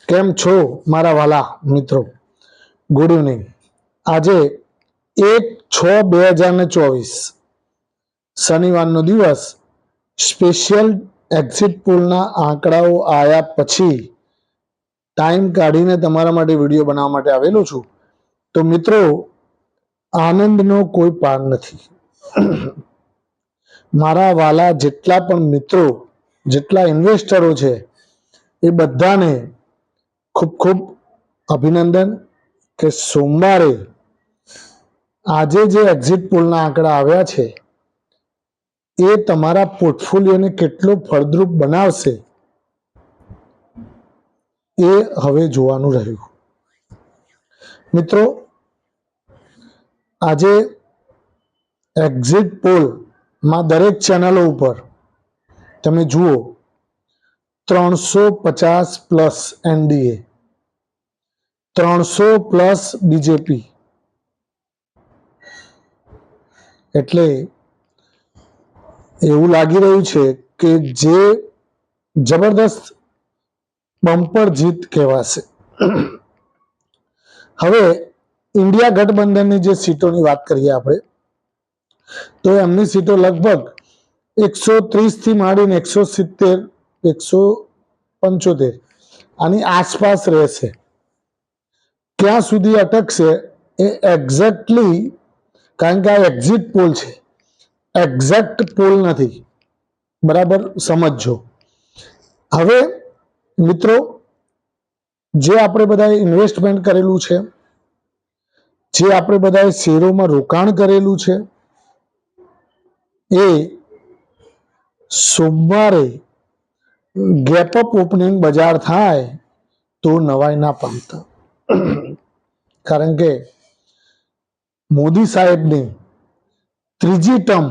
કેમ છો મારા વાલા મિત્રો? Good evening. આજે 1/6/2024 શનિવારનો દિવસ. સ્પેશિયલ એક્ઝિટ પોલના આંકડાઓ આવ્યા પછી ટાઈમ કાઢીને તમારા માટે વિડીયો બનાવવા માટે આવેલો છું. તો મિત્રો, આનંદનો કોઈ પાર નથી. મારા વાલા જેટલા પણ મિત્રો, જેટલા ઇન્વેસ્ટરો છે, એ બધાને ખૂબ ખૂબ અભિનંદન કે સોમવારે આજે જે એક્ઝિટ પોલના આંકડા આવ્યા છે એ તમારા પોર્ટફોલિયોને કેટલો ફળદ્રુપ બનાવશે એ હવે જોવાનું રહ્યું. મિત્રો, આજે એક્ઝિટ પોલમાં દરેક ચેનલો ઉપર તમે જુઓ 350+ એનડીએ, 300+ બીજેપી. એટલે એવું લાગી રહ્યું છે કે જે જબરદસ્ત બમ્પર જીત કહેવાશે. હવે ઇન્ડિયા ગઠબંધનની જે સીટોની વાત કરીએ આપણે, તો એમની સીટો લગભગ 130 થી માંડીને 170, 175 આની આસપાસ રહેશે. ક્યાં સુધી અટકશે એ એક્ઝેક્ટલી, કારણ કે આ એક્ઝિટ પોલ છે, એક્ઝેક્ટ પોલ નથી. બરાબર સમજજો. હવે મિત્રો, જે આપણે બધાએ ઇન્વેસ્ટમેન્ટ કરેલું છે, જે આપણે બધાએ શેરોમાં રોકાણ કરેલું છે, એ સોમવારે ગેપઅપ ઓપનિંગ બજાર થાય તો નવાઈ ના પામતા. કારણ કે મોદી સાહેબની ત્રીજી ટર્મ,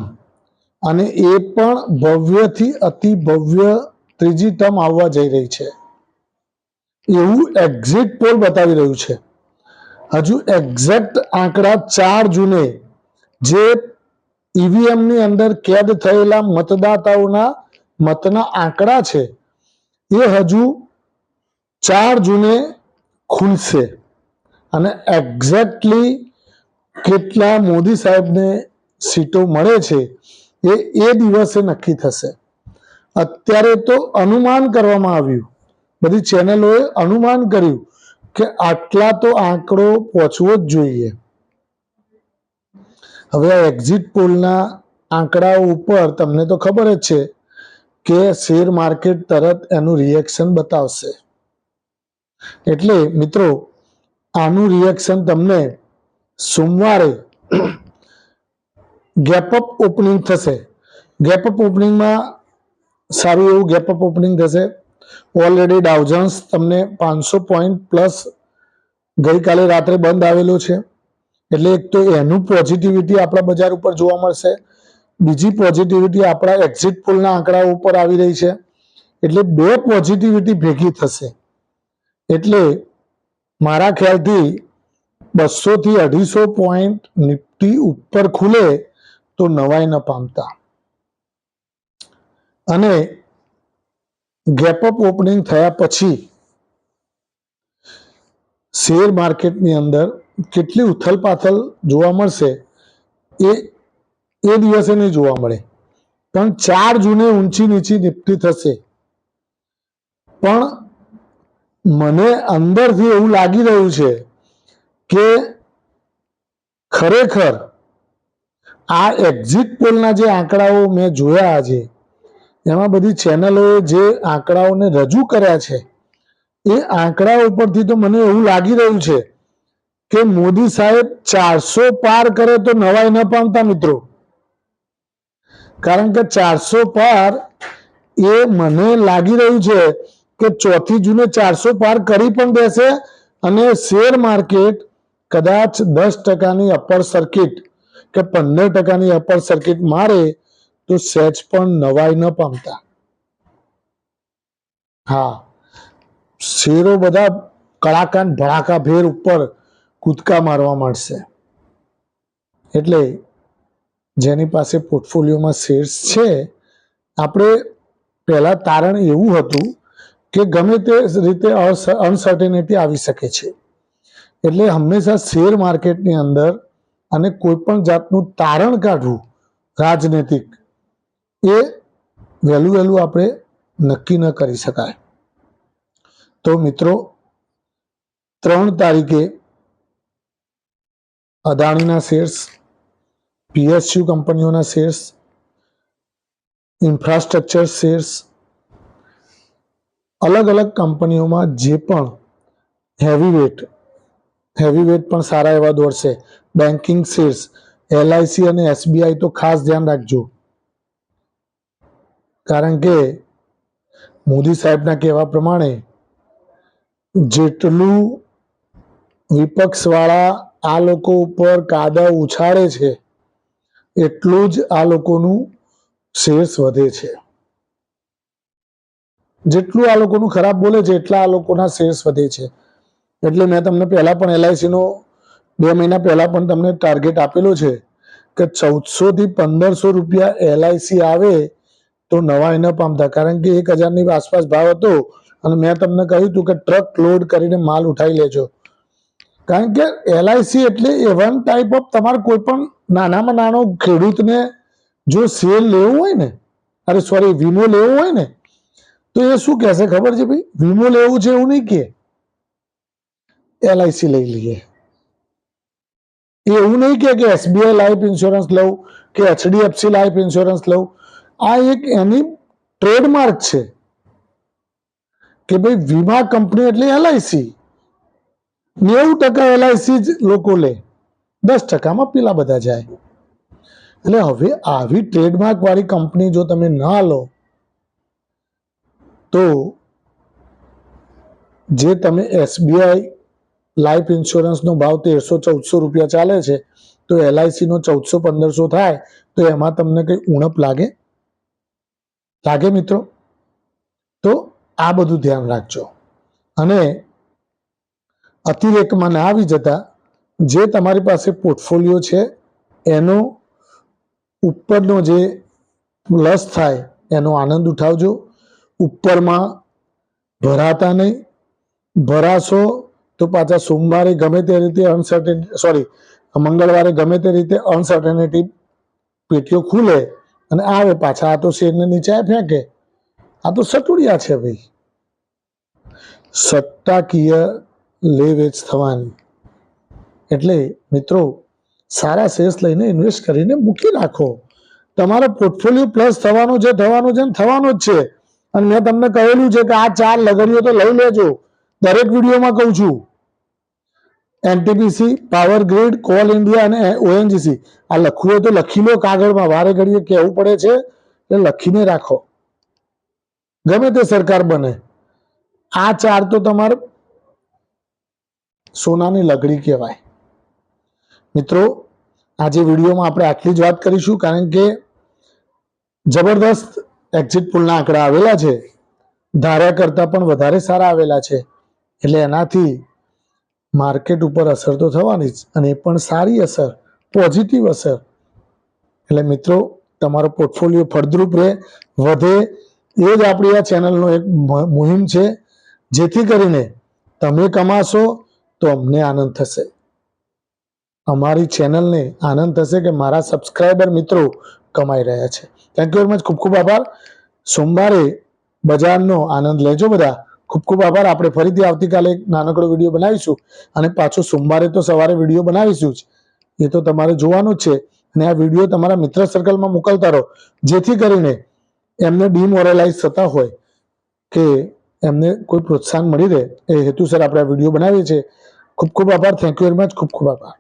અને એ પણ ભવ્યથી અતિ ભવ્ય ત્રીજી ટર્મ આવવા જઈ રહી છે એવું એક્ઝિટ પોલ બતાવી રહ્યું છે. હજુ એક્ઝેક્ટ આંકડા 4 જૂને જે ઈવીએમ ની અંદર કેદ થયેલા મતદાતાઓના મતના આંકડા છે એ હજુ 4 જૂને ખુલશે, અને એક્ઝેક્ટલી કેટલા મોદી સાહેબને સીટો મળે છે એ દિવસે નક્કી થશે. અત્યારે તો અનુમાન કરવામાં આવ્યું, બધી ચેનલોએ અનુમાન કર્યું કે આટલા તો આંકડો પહોંચવો જ જોઈએ. હવે આ એક્ઝિટ પોલના આંકડાઓ ઉપર તમને તો ખબર જ છે કે શેર માર્કેટ તરત એનું રિએક્શન બતાવશે. એટલે મિત્રો, આનું રિએક્શન તમને સોમવારે ગેપઅપ ઓપનિંગ થશે. ગેપઅપ ઓપનિંગમાં સારું એવું ગેપઅપ ઓપનિંગ થશે. ઓલરેડી ડાઉ જોન્સ તમને 500 પોઈન્ટ પ્લસ ગઈકાલે રાત્રે બંધ આવેલો છે. એટલે એક તો એનું પોઝિટિવિટી આપણા બજાર ઉપર જોવા મળશે, બીજી પોઝિટિવિટી આપણા એક્ઝિટ પોલના આંકડાઓ ઉપર આવી રહી છે. એટલે બે પોઝિટિવિટી ભેગી થશે. એટલે મારા ખ્યાલથી 200 થી 250 પોઈન્ટ નિફ્ટી ઉપર ખુલે તો નવાઈ ન પામતા. અને ગેપઅપ ઓપનિંગ થયા પછી શેર માર્કેટની અંદર કેટલી ઉથલપાથલ જોવા મળશે એ દિવસે નહીં જોવા મળે. પણ 4 જૂને ઊંચી નીચી નિફ્ટી થશે. પણ મને અંદરથી એવું લાગી રહ્યું છે કે ખરેખર આ એક્ઝિટ પોલના જે આંકડાઓ મેં જોયા આજે, એમાં બધી ચેનલોએ જે આંકડાઓને રજૂ કર્યા છે એ આંકડા ઉપરથી તો મને એવું લાગી રહ્યું છે કે મોદી સાહેબ 400 પાર કરે તો નવાઈ ન પામતા મિત્રો. કારણ કે 400 પાર એ મને લાગી રહ્યું છે કે 4 જૂને 400 પાર કરી પણ દેશે, અને શેર માર્કેટ કદાચ 10%ની અપર સર્કિટ કે 15%ની અપર સર્કિટ મારે તો સહેજ પણ નવાઈ ન પામતા. હા, શેરો બધા કડાકા ભડાકા ભેર ઉપર કૂદકા મારવા માંડશે. એટલે જેની પાસે પોર્ટફોલિયોમાં શેર્સ છે, આપણે પહેલા તારણ એવું હતું કે ગમે તે રીતે અનસર્ટેનિટી આવી શકે છે. એટલે હંમેશા શેર માર્કેટની અંદર અને કોઈ પણ જાતનું તારણ કાઢવું રાજનૈતિક એ વહેલું આપણે નક્કી ન કરી શકાય. તો મિત્રો 3 તારીખે અદાણીના શેર્સ, પીએસયુ કંપનીઓના શેર્સ, ઇન્ફ્રાસ્ટ્રક્ચર શેર્સ, અલગ અલગ કંપનીઓમાં જે પણ હેવીવેટ પણ સારા એવા દોડશે. બેન્કિંગ શેર્સ, એલઆઈસી અને એસબીઆઈ તો ખાસ ધ્યાન રાખજો, કારણ કે મોદી સાહેબના કહેવા પ્રમાણે જેટલું વિપક્ષવાળા આ લોકો ઉપર કાદવ ઉછાળે છે એટલું જ આ લોકોનું શેર્સ વધે છે. જેટલું આ લોકોનું ખરાબ બોલે છે એટલા આ લોકોના શેર્સ વધે છે. એટલે મેં તમને પહેલા પણ એલઆઈસીનો 2 મહિના પહેલા પણ તમને ટાર્ગેટ આપેલો છે કે 1400 થી 1500 રૂપિયા એલઆઈસી આવે તો નવાઈ ન પામતા, કારણ કે 1000ની આસપાસ ભાવ હતો અને મેં તમને કહ્યું હતું કે ટ્રક લોડ કરીને માલ ઉઠાવી લેજો. કારણ કે એલઆઈસી એટલે વન ટાઈપ ઓફ તમારે કોઈ પણ નાનામાં નાનો ખેડૂતને જો શેર લેવું હોય ને, વીમો લેવો હોય ને, તો એ શું કહેશે ખબર છે ભાઈ, વીમો લેવું છે એવું નહીં કે એલઆઈસી લઈ લઈએ. એવું નહીં કે એસબીઆઈ લાઈફ ઇન્સ્યોરન્સ લઉં કે એચડીએફસી લાઈફ ઇન્સ્યોરન્સ લઉં. આ એક એની ટ્રેડમાર્ક છે કે ભાઈ વીમા કંપની એટલે એલઆઈસી. 90% એલઆઈસી જ લોકો લે, 10%માં પેલા બધા જાય. એટલે હવે આવી ટ્રેડમાર્ક વાળી કંપની જો તમે ના લો તો જે તમે એસબીઆઈ લાઈફ ઇન્સ્યોરન્સનો ભાવ 1300-1400 રૂપિયા ચાલે છે, તો એલઆઈસીનો 1400-1500 થાય તો એમાં તમને કઈ ઉણપ લાગે મિત્રો? તો આ બધું ધ્યાન રાખજો અને અતિરેકમાં ના આવી જતા. જે તમારી પાસે પોર્ટફોલિયો છે એનો ઉપરનો જે પ્લસ થાય એનો આનંદ ઉઠાવજો. ઉપરમાં ભરાતા નહીં, ભરાશો તો પાછા સોમવારે ગમે તે રીતે મંગળવારે ગમે તે રીતે અનસર્ટેનિટી પેટીઓ ખુલે અને આવે પાછા. આ તો શેરને નીચે ફેંકે. આ તો સટુડિયા છે ભાઈ. સટ્ટાકીય લે વેચ થવાની. એટલે મિત્રો સારા શેર્સ લઈને ઇન્વેસ્ટ કરીને મૂકી રાખો. તમારો પોર્ટફોલિયો પ્લસ થવાનું છે થવાનું જ છે. અને મેં તમને કહેલું છે કે આ 4 લગડીઓ તો લઈ લેજો. દરેક વિડીયોમાં કહું છું. NTPC, power grid, call India અને ઓએનજીસી આ લખવું હોય તો લખી લો કાગળમાં. વારે ઘડીએ કહેવું પડે છે એટલે લખીને રાખો. ગમે તે સરકાર બને, આ 4 તો તમારે સોનાની લગડી કહેવાય. મિત્રો આજે વિડીયોમાં આપણે આટલી જ વાત કરીશું, કારણ કે જબરદસ્ત એક્ઝિટ પોલના આંકડા આવેલા છે. ધાર્યા કરતાં પણ વધારે સારા આવેલા છે. એટલે એનાથી માર્કેટ ઉપર અસર તો થવાની જ, અને એ પણ સારી અસર, પોઝિટિવ અસર. એટલે મિત્રો તમારો પોર્ટફોલિયો ફળદ્રુપ રહે, વધે, એ જ આપણી આ ચેનલનો એક મુહિમ છે. જેથી કરીને તમે કમાશો તો અમને આનંદ થશે, અમારી ચેનલને આનંદ થશે કે મારા સબસ્ક્રાઈબર મિત્રો કમાઈ રહ્યા છે. Thank you very much. ખૂબ ખૂબ આભાર. સોમવારે બજારનો આનંદ લેજો બધા. ખૂબ ખૂબ આભાર. આપણે ફરીથી આવતીકાલે એક નાનકડો વિડીયો બનાવીશું અને પાછો સોમવારે તો સવારે વિડીયો બનાવીશું જ. એ તો તમારે જોવાનું જ છે. અને આ વિડીયો તમારા મિત્ર સર્કલમાં મોકલતા રહો, જેથી કરીને એમને ડિમોરલાઇઝ થતા હોય કે એમને કોઈ પ્રોત્સાહન મળી રહે, એ હેતુસર આપણે આ વિડીયો બનાવીએ છીએ. ખૂબ ખૂબ આભાર. Thank you very much. ખૂબ ખૂબ આભાર.